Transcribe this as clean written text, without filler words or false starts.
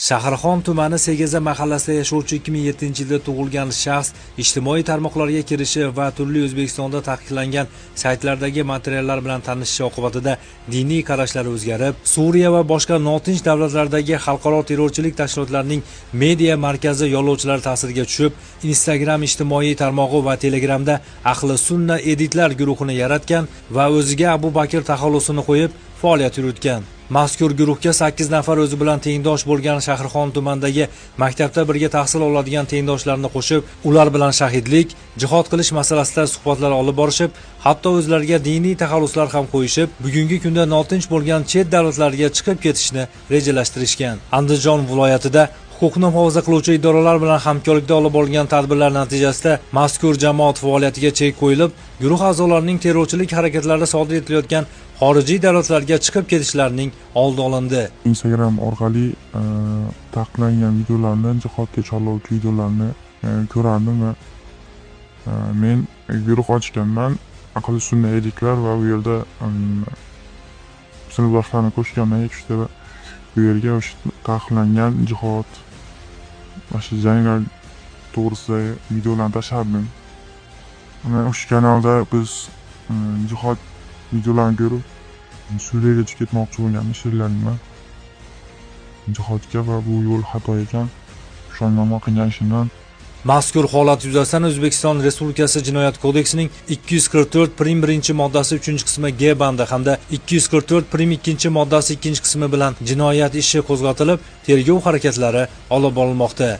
Shahrixon tumani Segaza mahallasida yashovchi 2007-yilda tug'ilgan shaxs ijtimoiy tarmoqlarga kirishi va turli O'zbekistonda taqiqlangan saytlardagi materiallar bilan tanishishi oqibatida diniy qarashlari o'zgarib, Suriya va boshqa notinch davlatlardagi xalqaro terrorchilik tashkilotlarining media markazi yo'lovchilari ta'siriga tushib, Instagram ijtimoiy tarmog'i va Telegramda Ahli Sunna editlar guruhini yaratgan va o'ziga Abu Bakr taxallusini qo'yib faoliyat yuritgan. Mazkur guruhga 8 nafar o'zi bilan tengdosh bo'lgan Shahrixon tumanidagi maktabda birga tahsil oladigan tengdoshlarini qo'shib, ular bilan shahidlik, jihod qilish masalasida suhbatlar olib borishib, hatto o'zlariga diniy taxalluslar ham qo'yishib, bugungi kunda notinch bo'lgan chet davlatlarga chiqib ketishni rejalashtirishgan. Andijon viloyatida huquqni muhofaza qiluvchi idoralar bilan hamkorlikda olib borilgan tadbirlar natijasida mazkur jamoat faoliyatiga chek qo'yilib, guruh a'zolarining terrorchilik harakatlarida sodir etilayotgan xorijiy davlatlarga chiqib ketishlarining oldi olindi. Instagram orqali taqiqlangan videolarni, jihodga chorlovchi videolarni ko'rardim va men guruh ochganman. Ahli Sunna editlar va u yerda sinfdoshlarini qo'shganman, ikkita va bu yerga o'sha taqiqlangan jihod va shu janglar to'g'risidagi videolarni tashlardim. O'sha kanalda biz jihod videolarni ko'rib Suriyaga ketmoqchi bo'lgan she'rlarimni jihodga va bu yo'l xato ekan, ishonmamoq qilganishimdan. Mazkur holat yuzasidan O'zbekiston Respublikasi Jinoyat kodeksining 244 prim 1-moddasi 3-qismi G bandi hamda 244 prim 2-moddasi 2-qismi bilan jinoyat ishi qo'zg'atilib, tergov harakatlari olib borilmoqda.